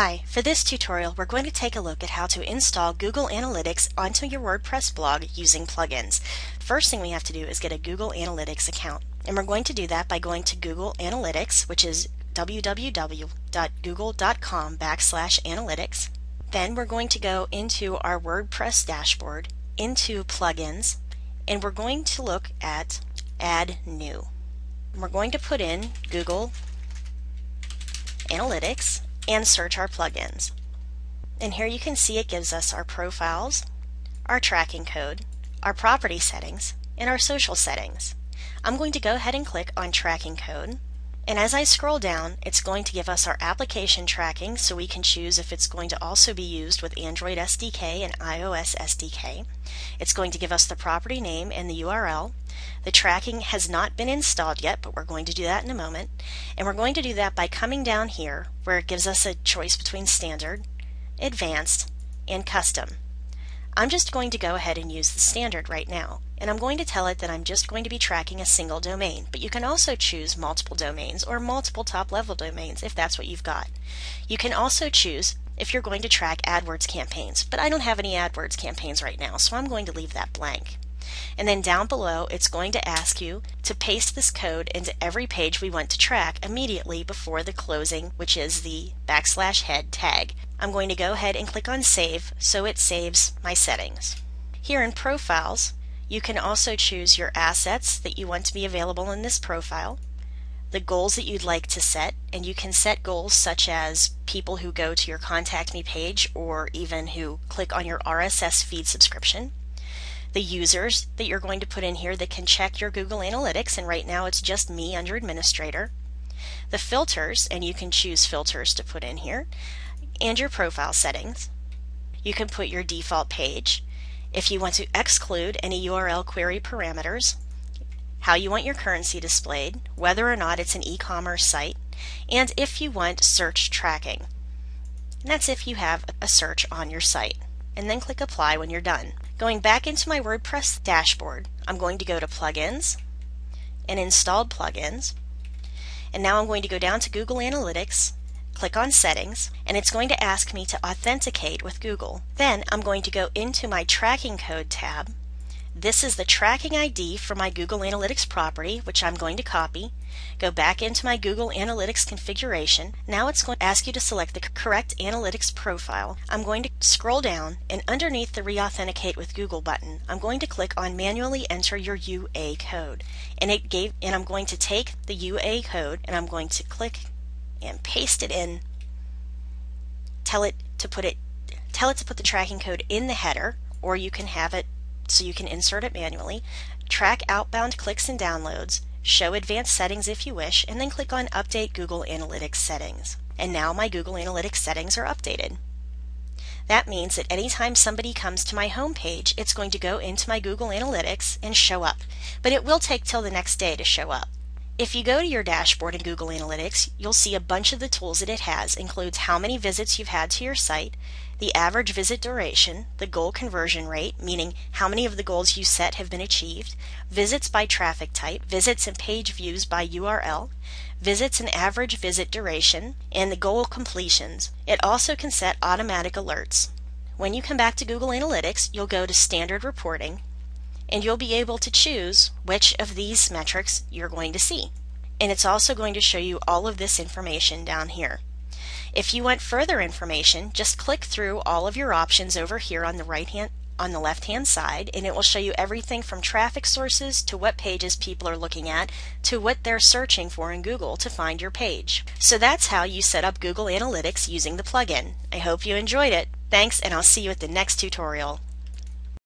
Hi, for this tutorial we're going to take a look at how to install Google Analytics onto your WordPress blog using plugins. First thing we have to do is get a Google Analytics account, and we're going to do that by going to Google Analytics, which is www.google.com/analytics. Then we're going to go into our WordPress dashboard, into plugins, and we're going to look at Add New. And we're going to put in Google Analytics and search our plugins. And here you can see it gives us our profiles, our tracking code, our property settings, and our social settings. I'm going to go ahead and click on tracking code, and as I scroll down it's going to give us our application tracking, so we can choose if it's going to also be used with Android SDK and iOS SDK. It's going to give us the property name and the URL. The tracking has not been installed yet, but we're going to do that in a moment. And we're going to do that by coming down here where it gives us a choice between standard, advanced, and custom. I'm just going to go ahead and use the standard right now. And I'm going to tell it that I'm just going to be tracking a single domain. But you can also choose multiple domains or multiple top-level domains if that's what you've got. You can also choose if you're going to track AdWords campaigns, but I don't have any AdWords campaigns right now, so I'm going to leave that blank. And then down below it's going to ask you to paste this code into every page we want to track immediately before the closing, which is the \head tag. I'm going to go ahead and click on Save so it saves my settings. Here in Profiles you can also choose your assets that you want to be available in this profile, the goals that you'd like to set, and you can set goals such as people who go to your Contact Me page or even who click on your RSS feed subscription. The users that you're going to put in here that can check your Google Analytics, and right now it's just me under administrator. The filters, and you can choose filters to put in here, and your profile settings. You can put your default page. If you want to exclude any URL query parameters, how you want your currency displayed, whether or not it's an e-commerce site, and if you want search tracking. And that's if you have a search on your site. And then click Apply when you're done. Going back into my WordPress dashboard, I'm going to go to Plugins and Installed Plugins. And now I'm going to go down to Google Analytics, click on Settings, and it's going to ask me to authenticate with Google. Then I'm going to go into my Tracking Code tab. This is the tracking ID for my Google Analytics property, which I'm going to copy. Go back into my Google Analytics configuration. Now it's going to ask you to select the correct analytics profile. I'm going to scroll down, and underneath the Re-Authenticate with Google button, I'm going to click on Manually Enter Your UA code. And I'm going to take the UA code and I'm going to click and paste it in. Tell it to put the tracking code in the header, or you can have it so you can insert it manually. Track outbound clicks and downloads, show advanced settings if you wish, and then click on Update Google Analytics Settings. And now my Google Analytics settings are updated. That means that anytime somebody comes to my home page, it's going to go into my Google Analytics and show up. But it will take till the next day to show up. If you go to your dashboard in Google Analytics, you'll see a bunch of the tools that it has. Includes how many visits you've had to your site, the average visit duration, the goal conversion rate, meaning how many of the goals you set have been achieved, visits by traffic type, visits and page views by URL, visits and average visit duration, and the goal completions. It also can set automatic alerts. When you come back to Google Analytics, you'll go to Standard Reporting, and you'll be able to choose which of these metrics you're going to see. And it's also going to show you all of this information down here. If you want further information, just click through all of your options over here on the left-hand side, and it will show you everything from traffic sources to what pages people are looking at to what they're searching for in Google to find your page. So that's how you set up Google Analytics using the plugin. I hope you enjoyed it. Thanks, and I'll see you at the next tutorial.